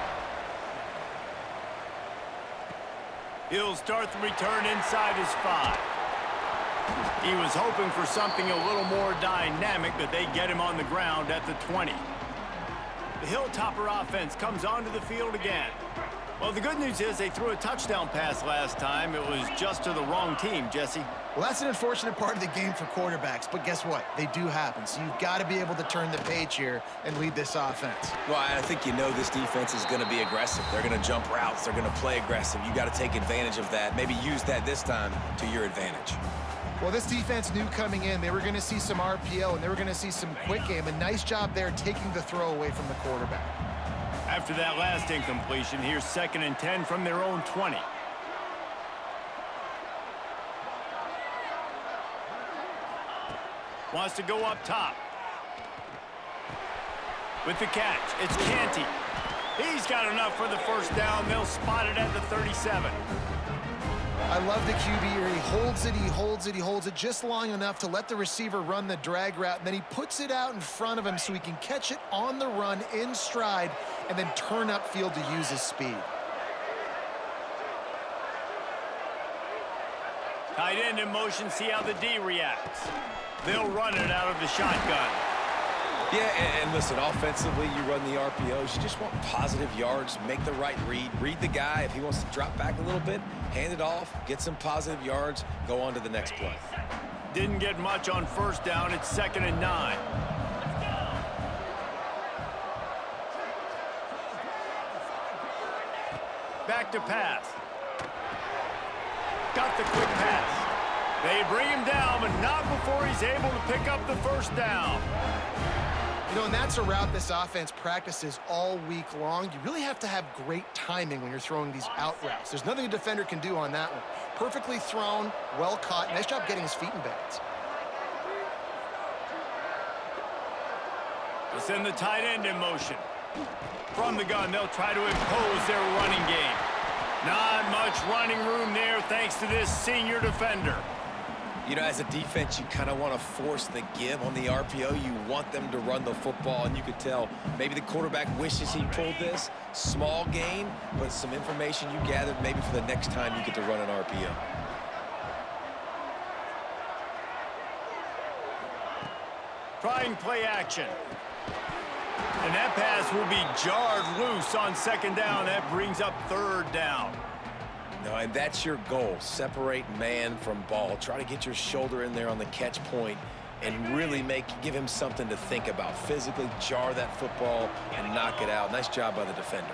S1: He'll start the return inside his 5. He was hoping for something a little more dynamic, but they get him on the ground at the 20. The Hilltopper offense comes onto the field again. Well, the good news is they threw a touchdown pass last time. It was just to the wrong team, Jesse.
S3: Well, that's an unfortunate part of the game for quarterbacks, but guess what? They do happen, so you've got to be able to turn the page here and lead this offense.
S2: Well, I think you know this defense is going to be aggressive. They're going to jump routes. They're going to play aggressive. You got to take advantage of that. Maybe use that this time to your advantage.
S3: Well, this defense knew coming in they were going to see some RPO and they were going to see some quick game. A nice job there taking the throw away from the quarterback.
S1: After that last incompletion, here's 2nd and 10 from their own 20. Wants to go up top. With the catch, it's Canty. He's got enough for the first down. They'll spot it at the 37.
S3: I love the QB here. He holds it, he holds it, he holds it just long enough to let the receiver run the drag route, and then he puts it out in front of him so he can catch it on the run in stride and then turn upfield to use his speed.
S1: Tight end in motion, see how the D reacts. They'll run it out of the shotgun.
S2: Yeah, and listen, offensively, you run the RPOs. You just want positive yards, make the right read. Read the guy. If he wants to drop back a little bit, hand it off, get some positive yards, go on to the next play.
S1: Didn't get much on first down. It's 2nd and 9. Back to pass. Got the quick pass. They bring him down, but not before he's able to pick up the first down.
S3: You know, and that's a route this offense practices all week long. You really have to have great timing when you're throwing these out routes. There's nothing a defender can do on that one. Perfectly thrown, well caught. Nice job getting his feet in bounds.
S1: They send the tight end in motion. From the gun, they'll try to impose their running game. Not much running room there thanks to this senior defender.
S2: You know, as a defense, you kind of want to force the give on the RPO. You want them to run the football, and you could tell maybe the quarterback wishes he pulled this. Small gain, but some information you gathered maybe for the next time you get to run an RPO.
S1: Trying play action. And that pass will be jarred loose on 2nd down. That brings up 3rd down.
S2: No, and that's your goal. Separate man from ball. Try to get your shoulder in there on the catch point and really give him something to think about. Physically jar that football and knock it out. Nice job by the defender.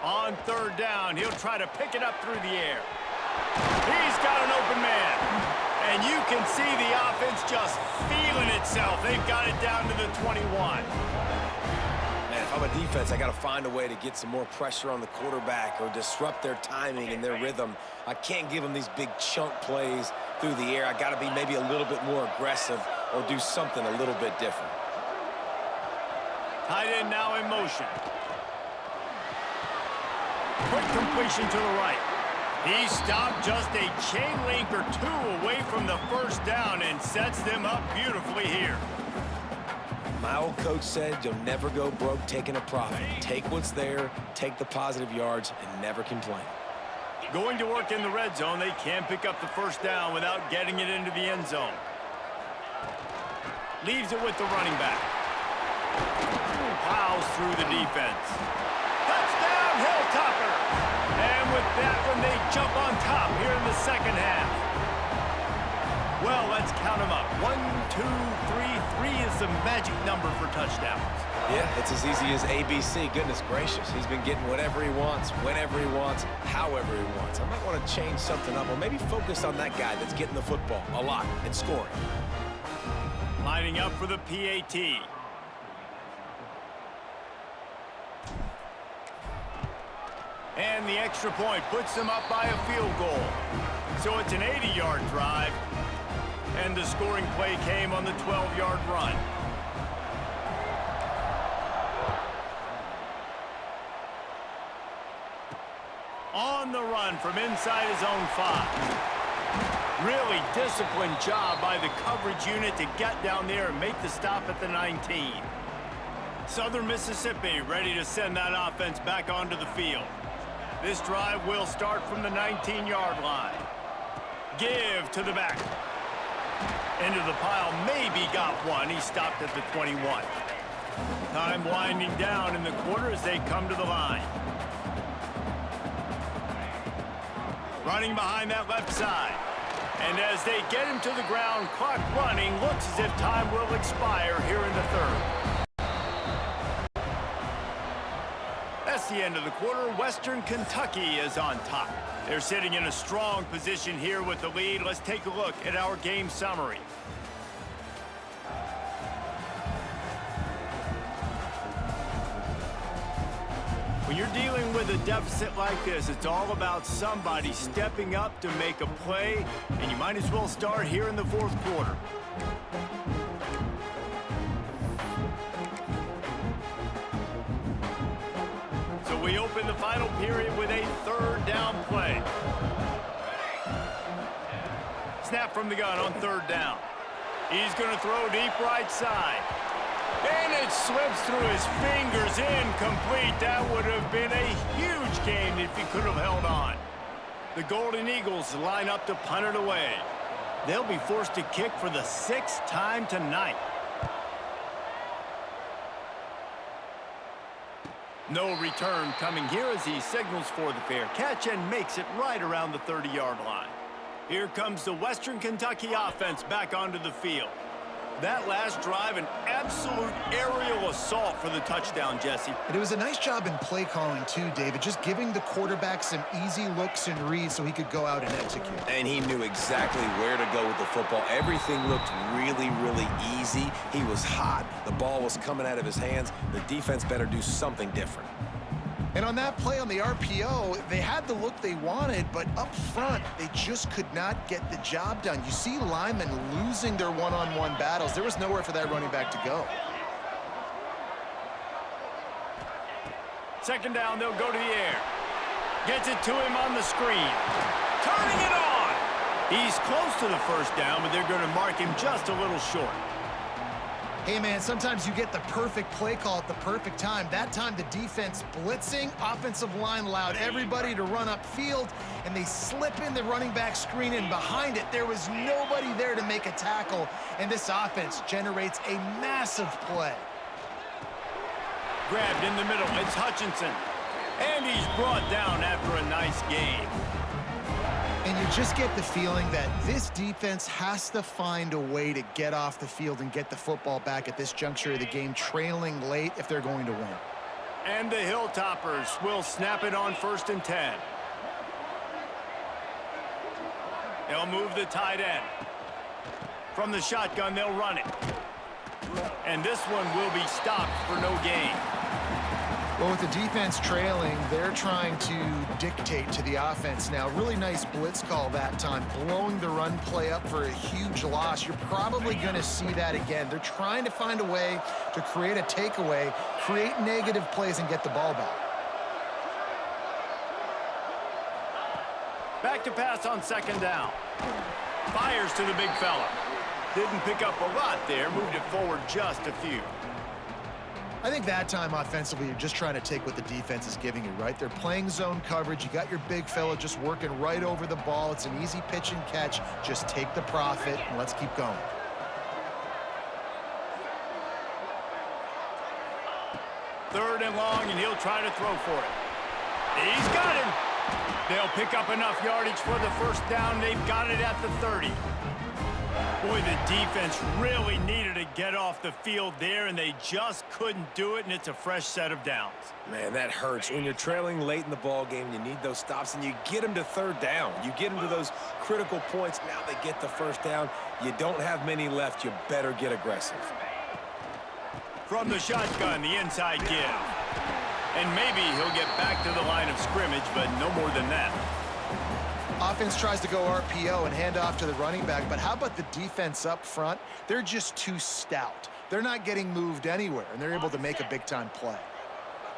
S1: On 3rd down, he'll try to pick it up through the air. He's got an open man. And you can see the offense just feeling itself. They've got it down to the 21.
S2: Man, if I'm a defense, I got to find a way to get some more pressure on the quarterback or disrupt their timing and their rhythm. I can't give them these big chunk plays through the air. I got to be maybe a little bit more aggressive or do something a little bit different.
S1: Tight end now in motion. Quick completion to the right. He stopped just a chain link or two away from the first down and sets them up beautifully here.
S2: My old coach said you'll never go broke taking a profit. Take what's there, take the positive yards, and never complain.
S1: Going to work in the red zone, they can pick up the first down without getting it into the end zone. Leaves it with the running back. Plows through the defense. Touchdown, Hilltoppers! And with that one, they jump on top here in the 2nd half. Well, let's count them up. 1, 2, 3. 3 is the magic number for touchdowns.
S2: Yeah, it's as easy as ABC. Goodness gracious. He's been getting whatever he wants, whenever he wants, however he wants. I might want to change something up or maybe focus on that guy that's getting the football a lot and scoring.
S1: Lining up for the PAT. And the extra point puts them up by a field goal. So it's an 80-yard drive. And the scoring play came on the 12-yard run. On the run from inside his own 5. Really disciplined job by the coverage unit to get down there and make the stop at the 19. Southern Mississippi ready to send that offense back onto the field. This drive will start from the 19-yard line. Give to the back. Into the pile, maybe got one. He stopped at the 21. Time winding down in the quarter as they come to the line. Running behind that left side. And as they get him to the ground, clock running, looks as if time will expire here in the third. That's the end of the quarter. Western Kentucky is on top. They're sitting in a strong position here with the lead. Let's take a look at our game summary. When you're dealing with a deficit like this, it's all about somebody stepping up to make a play, and you might as well start here in the fourth quarter. So we open the final period with a third down play. Snap from the gun on third down. He's going to throw deep right side. And it slips through his fingers, incomplete. That would have been a huge gain if he could have held on. The Golden Eagles line up to punt it away. They'll be forced to kick for the 6th time tonight. No return coming here as he signals for the fair catch and makes it right around the 30-yard line. Here comes the Western Kentucky offense back onto the field. That last drive, an absolute aerial assault for the touchdown, Jesse.
S3: But it was a nice job in play calling too, David, just giving the quarterback some easy looks and reads so he could go out and execute.
S2: And he knew exactly where to go with the football. Everything looked really, really easy. He was hot. The ball was coming out of his hands. The defense better do something different.
S3: And on that play on the RPO, they had the look they wanted, but up front, they just could not get the job done. You see linemen losing their one-on-one battles. There was nowhere for that running back to go.
S1: Second down, they'll go to the air. Gets it to him on the screen. Turning it on! He's close to the first down, but they're going to mark him just a little short.
S3: Hey, man, sometimes you get the perfect play call at the perfect time. That time, the defense blitzing, offensive line allowed everybody to run upfield, and they slip in the running back screen, and behind it, there was nobody there to make a tackle, and this offense generates a massive play.
S1: Grabbed in the middle, it's Hutchinson, and he's brought down after a nice game.
S3: And you just get the feeling that this defense has to find a way to get off the field and get the football back at this juncture of the game, trailing late if they're going to win.
S1: And the Hilltoppers will snap it on 1st and 10. They'll move the tight end. From the shotgun, they'll run it. And this one will be stopped for no gain.
S3: Well, with the defense trailing, they're trying to dictate to the offense now. Really nice blitz call that time, blowing the run play up for a huge loss. You're probably going to see that again. They're trying to find a way to create a takeaway, create negative plays, and get the ball back.
S1: Back to pass on 2nd down. Fires to the big fella. Didn't pick up a lot there, moved it forward just a few.
S3: I think that time offensively, you're just trying to take what the defense is giving you, right? They're playing zone coverage. You got your big fella just working right over the ball. It's an easy pitch and catch. Just take the profit, and let's keep going.
S1: Third and long, and he'll try to throw for it. He's got him. They'll pick up enough yardage for the first down. They've got it at the 30. Boy, the defense really needed to get off the field there, and they just couldn't do it, and it's a fresh set of downs.
S2: Man, that hurts. When you're trailing late in the ball game, you need those stops, and you get them to 3rd down. You get them to those critical points. Now they get the first down. You don't have many left. You better get aggressive.
S1: From the shotgun, the inside give. And maybe he'll get back to the line of scrimmage, but no more than that.
S3: offense tries to go RPO and hand off to the running back, but how about the defense up front? They're just too stout. They're not getting moved anywhere, and they're able to make a big-time play.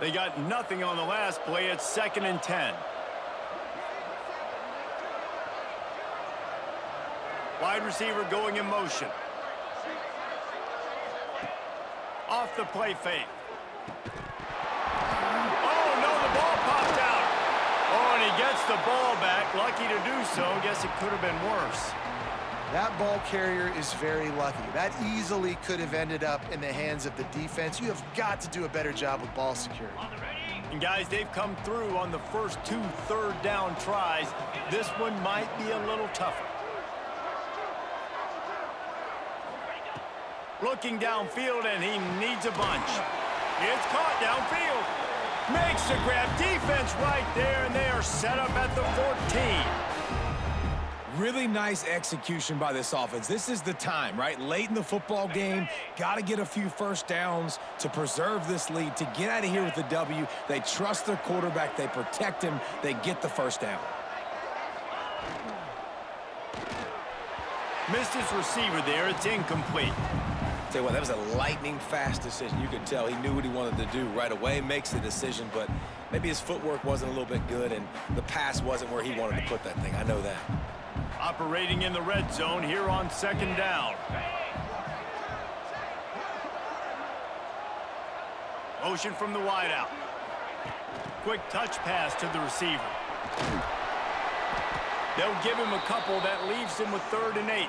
S1: They got nothing on the last play. It's 2nd and 10. Wide receiver going in motion. Off the play fake. Oh, no, the ball popped out. Oh, and he gets the ball back. Lucky to do so. Guess it could have been worse.
S3: That ball carrier is very lucky. That easily could have ended up in the hands of the defense. You have got to do a better job with ball security.
S1: And guys, they've come through on the first 2 third-down tries. This one might be a little tougher. Looking downfield, and he needs a bunch. It's caught downfield. Makes the grab. Defense right there, and they are set up at the 14.
S2: Really nice execution by this offense. This is the time, right? Late in the football game, got to get a few first downs to preserve this lead, to get out of here with the W. They trust their quarterback. They protect him. They get the first down.
S1: Missed his receiver there. It's incomplete.
S2: Tell you what, that was a lightning-fast decision. You could tell he knew what he wanted to do right away, makes the decision, but maybe his footwork wasn't a little bit good, and the pass wasn't where he wanted to put that thing. I know that.
S1: Operating in the red zone here on 2nd down. Motion from the wideout. Quick touch pass to the receiver. They'll give him a couple. That leaves him with 3rd and 8.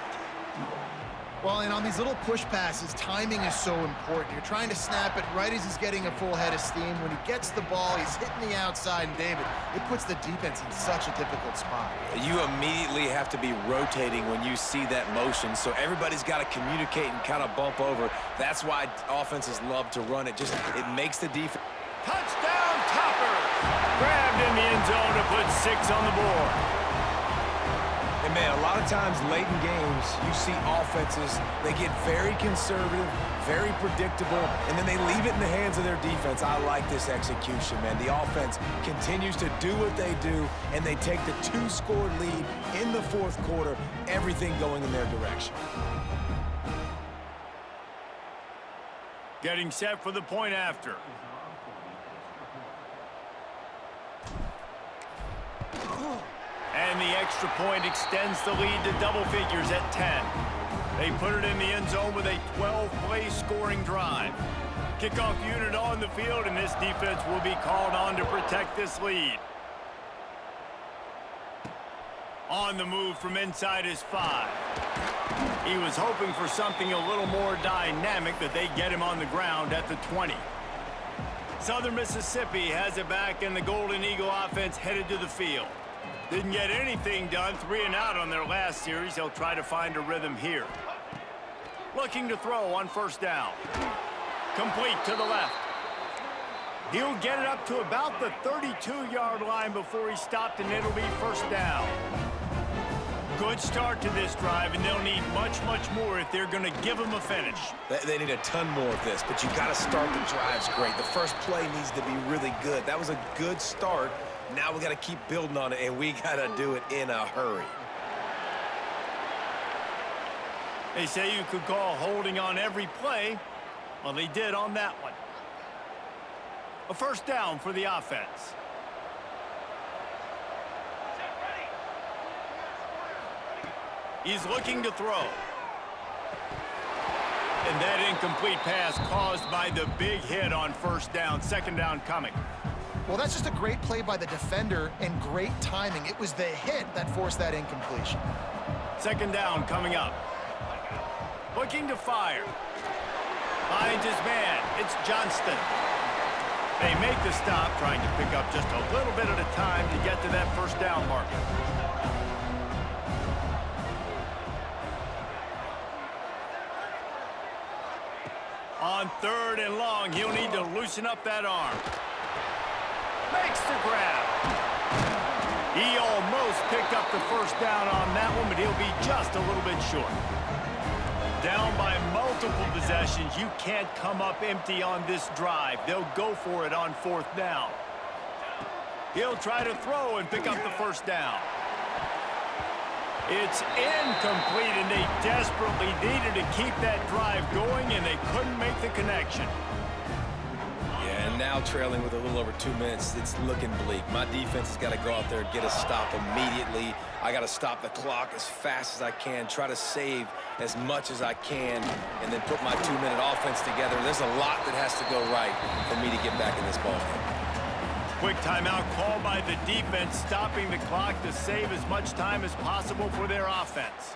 S3: Well, and on these little push passes, timing is so important. You're trying to snap it right as he's getting a full head of steam. When he gets the ball, he's hitting the outside, and David, it puts the defense in such a difficult spot.
S2: You immediately have to be rotating when you see that motion, so everybody's got to communicate and kind of bump over. That's why offenses love to run it. It makes the defense.
S1: Touchdown, Toppers! Grabbed in the end zone to put 6 on the board.
S2: And, man, a lot of times late in games, you see offenses, they get very conservative, very predictable, and then they leave it in the hands of their defense. I like this execution, man. The offense continues to do what they do, and they take the 2-score lead in the 4th quarter, everything going in their direction.
S1: Getting set for the point after. And the extra point extends the lead to double figures at 10. They put it in the end zone with a 12-play scoring drive. Kickoff unit on the field, and this defense will be called on to protect this lead. On the move from inside his 5. He was hoping for something a little more dynamic, but they get him on the ground at the 20. Southern Mississippi has it back, and the Golden Eagle offense headed to the field. Didn't get anything done, 3 and out on their last series. They'll try to find a rhythm here. Looking to throw on 1st down. Complete to the left. He'll get it up to about the 32-yard line before he stopped, and it'll be 1st down. Good start to this drive, and they'll need much, much more if they're going to give them a finish.
S2: They need a ton more of this, but you got to start the drives great. The first play needs to be really good. That was a good start. Now we got to keep building on it, and we got to do it in a hurry.
S1: They say you could call holding on every play. Well, they did on that one. A 1st down for the offense. He's looking to throw. And that incomplete pass caused by the big hit on 1st down. 2nd down coming.
S3: Well, that's just a great play by the defender and great timing. It was the hit that forced that incompletion.
S1: 2nd down coming up. Looking to fire. Finds his man. It's Johnston. They make the stop, trying to pick up just a little bit at a time to get to that 1st down marker. On 3rd and long, he'll need to loosen up that arm. Makes the grab. He almost picked up the 1st down on that one, but he'll be just a little bit short. Down by multiple possessions, you can't come up empty on this drive. They'll go for it on 4th down. He'll try to throw and pick up the 1st down. It's incomplete, and they desperately needed to keep that drive going, and they couldn't make the connection.
S2: Yeah, and now trailing with a little over 2 minutes, it's looking bleak. My defense has got to go out there and get a stop immediately. I got to stop the clock as fast as I can, try to save as much as I can, and then put my 2-minute offense together. There's a lot that has to go right for me to get back in this ballgame.
S1: Quick timeout called by the defense, stopping the clock to save as much time as possible for their offense.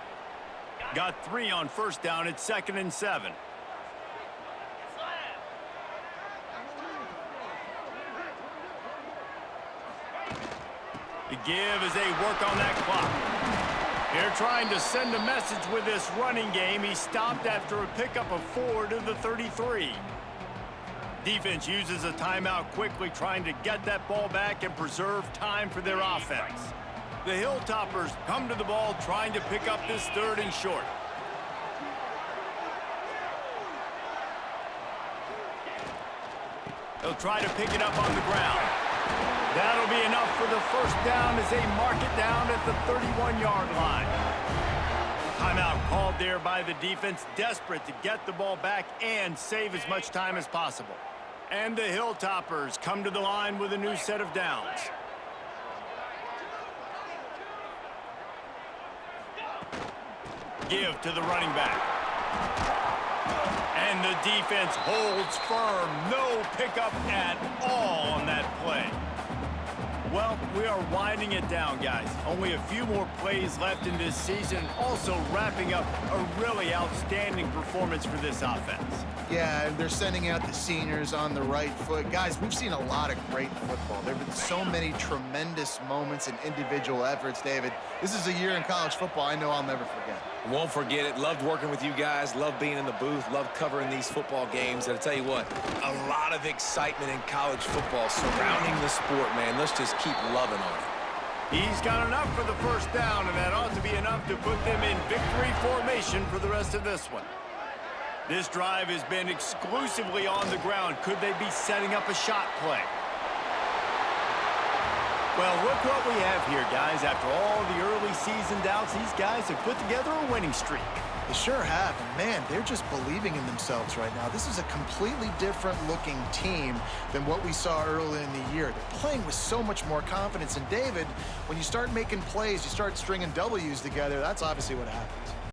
S1: Got 3 on first down. It's 2nd and 7. The give as they work on that clock. They're trying to send a message with this running game. He stopped after a pickup of 4 to the 33. Defense uses a timeout quickly, trying to get that ball back and preserve time for their offense. The Hilltoppers come to the ball, trying to pick up this 3rd and short. They'll try to pick it up on the ground. That'll be enough for the first down as they mark it down at the 31-yard line. Timeout called there by the defense, desperate to get the ball back and save as much time as possible. And the Hilltoppers come to the line with a new set of downs. Give to the running back. And the defense holds firm. No pickup at all on that play. Well, we are winding it down, guys. Only a few more plays left in this season. Also wrapping up a really outstanding performance for this offense.
S3: Yeah, they're sending out the seniors on the right foot. Guys, we've seen a lot of great football. There have been so many tremendous moments and individual efforts, David. This is a year in college football I know I'll never forget.
S2: Won't forget it. Loved working with you guys. Loved being in the booth. Loved covering these football games. And I tell you what, a lot of excitement in college football surrounding the sport, man. Let's just keep loving on it.
S1: He's got enough for the first down, and that ought to be enough to put them in victory formation for the rest of this one. This drive has been exclusively on the ground. Could they be setting up a shot play? Well, look what we have here, guys. After all the early season doubts, these guys have put together a winning streak.
S3: They sure have, and man, they're just believing in themselves right now. This is a completely different looking team than what we saw early in the year. They're playing with so much more confidence, and David, when you start making plays, you start stringing W's together, that's obviously what happens.